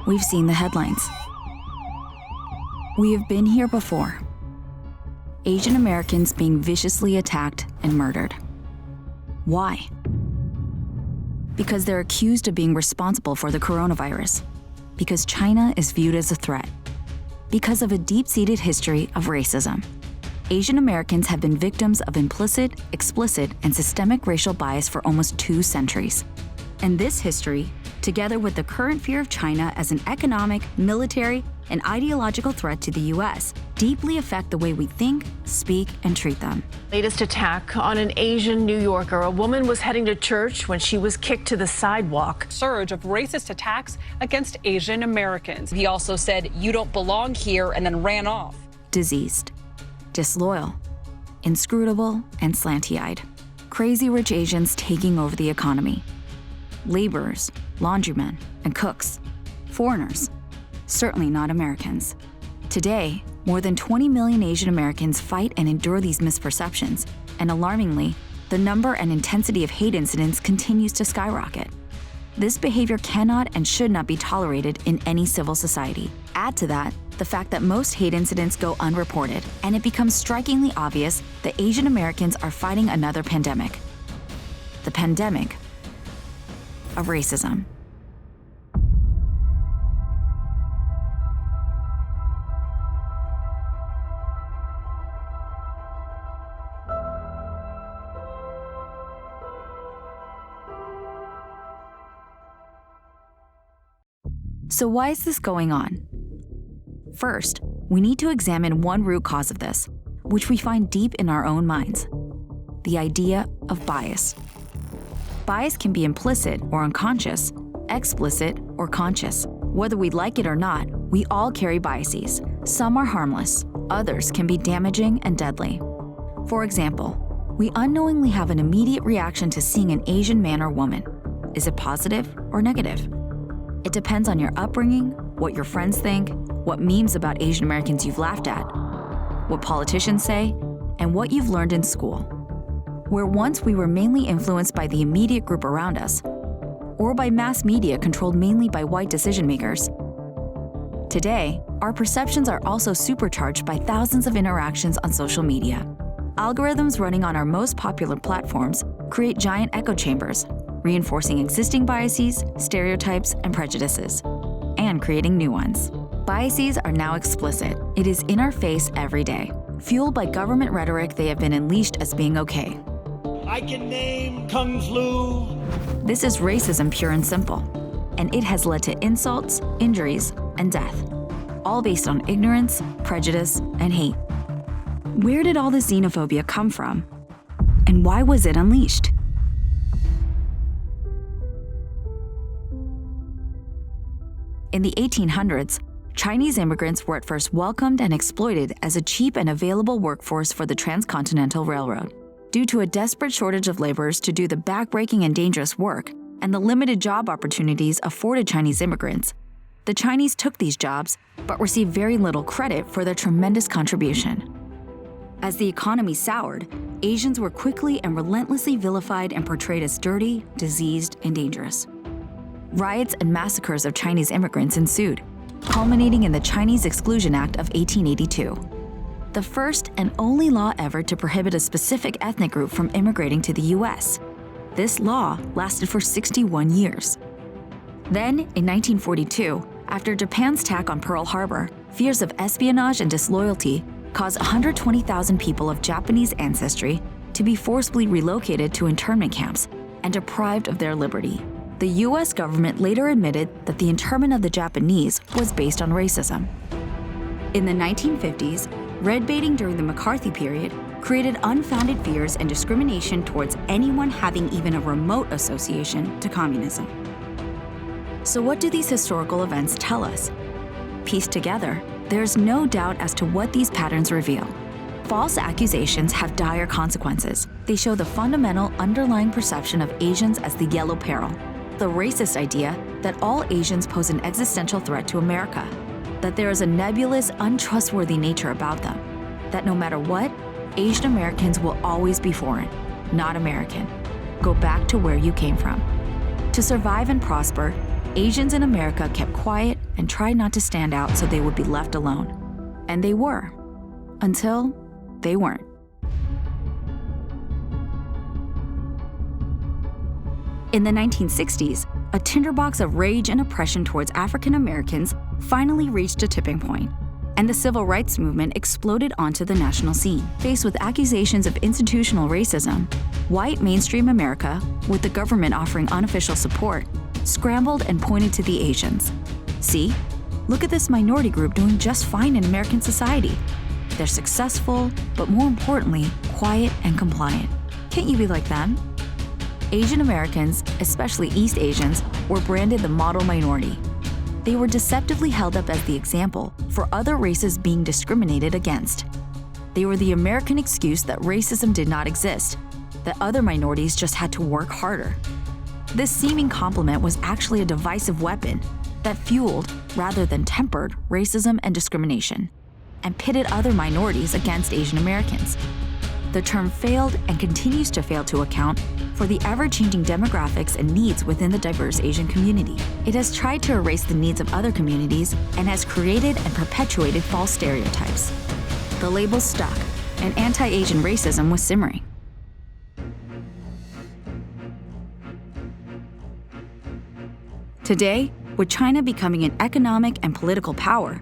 We've seen the headlines. We have been here before. Asian Americans being viciously attacked and murdered. Why? Because they're accused of being responsible for the coronavirus. Because China is viewed as a threat. Because of a deep-seated history of racism. Asian Americans have been victims of implicit, explicit, and systemic racial bias for almost 2 centuries. And this history, together with the current fear of China as an economic, military, and ideological threat to the U.S., deeply affect the way we think, speak, and treat them. Latest attack on an Asian New Yorker. A woman was heading to church when she was kicked to the sidewalk. Surge of racist attacks against Asian Americans. He also said, "You don't belong here," and then ran off. Diseased, disloyal, inscrutable, and slanty-eyed. Crazy rich Asians taking over the economy. Laborers, laundrymen, and cooks. Foreigners, certainly not Americans. Today, more than 20 million Asian Americans fight and endure these misperceptions, and alarmingly, the number and intensity of hate incidents continues to skyrocket. This behavior cannot and should not be tolerated in any civil society. Add to that the fact that most hate incidents go unreported, and it becomes strikingly obvious that Asian Americans are fighting another pandemic. The pandemic of racism. So why is this going on? First, we need to examine one root cause of this, which we find deep in our own minds: the idea of bias. Bias can be implicit or unconscious, explicit or conscious. Whether we like it or not, we all carry biases. Some are harmless, others can be damaging and deadly. For example, we unknowingly have an immediate reaction to seeing an Asian man or woman. Is it positive or negative? It depends on your upbringing, what your friends think, what memes about Asian Americans you've laughed at, what politicians say, and what you've learned in school. Where once we were mainly influenced by the immediate group around us, or by mass media controlled mainly by white decision makers. Today, our perceptions are also supercharged by thousands of interactions on social media. Algorithms running on our most popular platforms create giant echo chambers, reinforcing existing biases, stereotypes, and prejudices, and creating new ones. Biases are now explicit. It is in our face every day. Fueled by government rhetoric, they have been unleashed as being okay. I can name Kung Flu. This is racism pure and simple, and it has led to insults, injuries, and death, all based on ignorance, prejudice, and hate. Where did all this xenophobia come from? And why was it unleashed? In the 1800s, Chinese immigrants were at first welcomed and exploited as a cheap and available workforce for the Transcontinental Railroad. Due to a desperate shortage of laborers to do the backbreaking and dangerous work, and the limited job opportunities afforded Chinese immigrants, the Chinese took these jobs but received very little credit for their tremendous contribution. As the economy soured, Asians were quickly and relentlessly vilified and portrayed as dirty, diseased, and dangerous. Riots and massacres of Chinese immigrants ensued, culminating in the Chinese Exclusion Act of 1882, the first and only law ever to prohibit a specific ethnic group from immigrating to the U.S. This law lasted for 61 years. Then, in 1942, after Japan's attack on Pearl Harbor, fears of espionage and disloyalty caused 120,000 people of Japanese ancestry to be forcibly relocated to internment camps and deprived of their liberty. The U.S. government later admitted that the internment of the Japanese was based on racism. In the 1950s, red baiting during the McCarthy period created unfounded fears and discrimination towards anyone having even a remote association to communism. So what do these historical events tell us? Pieced together, there's no doubt as to what these patterns reveal. False accusations have dire consequences. They show the fundamental underlying perception of Asians as the yellow peril, the racist idea that all Asians pose an existential threat to America, that there is a nebulous, untrustworthy nature about them, that no matter what, Asian Americans will always be foreign, not American. Go back to where you came from. To survive and prosper, Asians in America kept quiet, and tried not to stand out so they would be left alone. And they were, until they weren't. In the 1960s, a tinderbox of rage and oppression towards African Americans finally reached a tipping point, and the civil rights movement exploded onto the national scene. Faced with accusations of institutional racism, white mainstream America, with the government offering unofficial support, scrambled and pointed to the Asians. See, look at this minority group doing just fine in American society. They're successful, but more importantly, quiet and compliant. Can't you be like them? Asian Americans, especially East Asians, were branded the model minority. They were deceptively held up as the example for other races being discriminated against. They were the American excuse that racism did not exist, that other minorities just had to work harder. This seeming compliment was actually a divisive weapon that fueled, rather than tempered, racism and discrimination, and pitted other minorities against Asian Americans. The term failed and continues to fail to account for the ever-changing demographics and needs within the diverse Asian community. It has tried to erase the needs of other communities and has created and perpetuated false stereotypes. The label stuck, and anti-Asian racism was simmering. Today, with China becoming an economic and political power,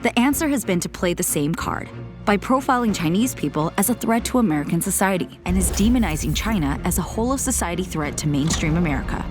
the answer has been to play the same card by profiling Chinese people as a threat to American society and is demonizing China as a whole-of-society threat to mainstream America.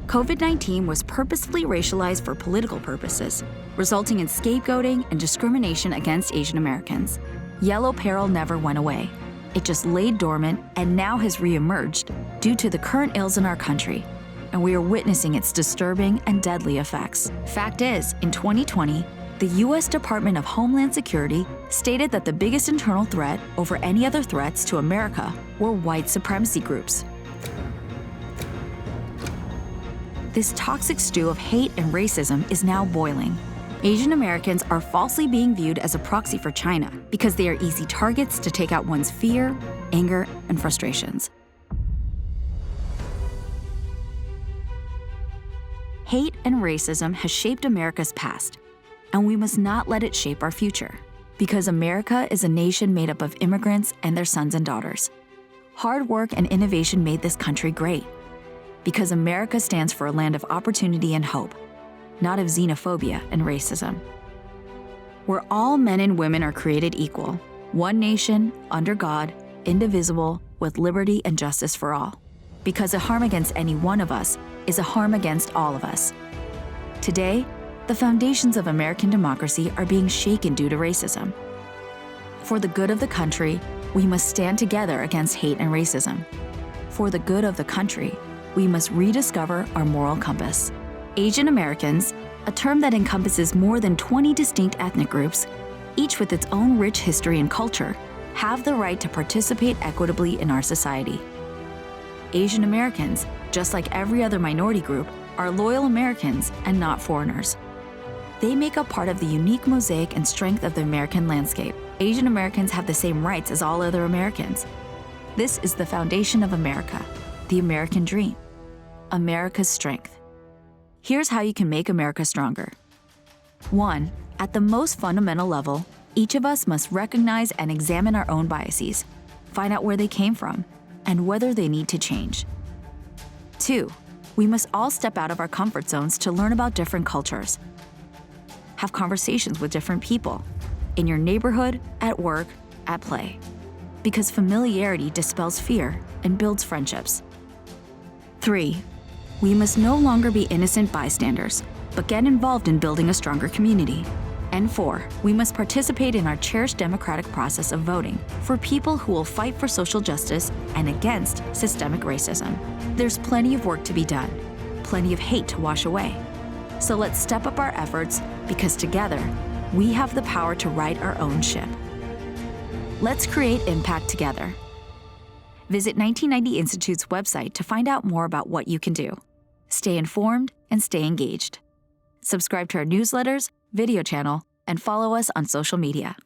COVID-19 was purposefully racialized for political purposes, resulting in scapegoating and discrimination against Asian Americans. Yellow peril never went away. It just laid dormant and now has reemerged due to the current ills in our country, and we are witnessing its disturbing and deadly effects. Fact is, in 2020, the U.S. Department of Homeland Security stated that the biggest internal threat over any other threats to America were white supremacy groups. This toxic stew of hate and racism is now boiling. Asian Americans are falsely being viewed as a proxy for China because they are easy targets to take out one's fear, anger, and frustrations. Hate and racism has shaped America's past, and we must not let it shape our future, because America is a nation made up of immigrants and their sons and daughters. Hard work and innovation made this country great, because America stands for a land of opportunity and hope, not of xenophobia and racism. Where all men and women are created equal, one nation, under God, indivisible, with liberty and justice for all. Because a harm against any one of us is a harm against all of us. Today, the foundations of American democracy are being shaken due to racism. For the good of the country, we must stand together against hate and racism. For the good of the country, we must rediscover our moral compass. Asian Americans, a term that encompasses more than 20 distinct ethnic groups, each with its own rich history and culture, have the right to participate equitably in our society. Asian Americans, just like every other minority group, are loyal Americans and not foreigners. They make up part of the unique mosaic and strength of the American landscape. Asian Americans have the same rights as all other Americans. This is the foundation of America, the American dream, America's strength. Here's how you can make America stronger. 1. At the most fundamental level, each of us must recognize and examine our own biases, find out where they came from, and whether they need to change. 2. We must all step out of our comfort zones to learn about different cultures. Have conversations with different people, in your neighborhood, at work, at play. Because familiarity dispels fear and builds friendships. 3. We must no longer be innocent bystanders, but get involved in building a stronger community. And 4, we must participate in our cherished democratic process of voting for people who will fight for social justice and against systemic racism. There's plenty of work to be done, plenty of hate to wash away. So let's step up our efforts, because together, we have the power to right our own ship. Let's create impact together. Visit 1990 Institute's website to find out more about what you can do. Stay informed and stay engaged. Subscribe to our newsletters, video channel, and follow us on social media.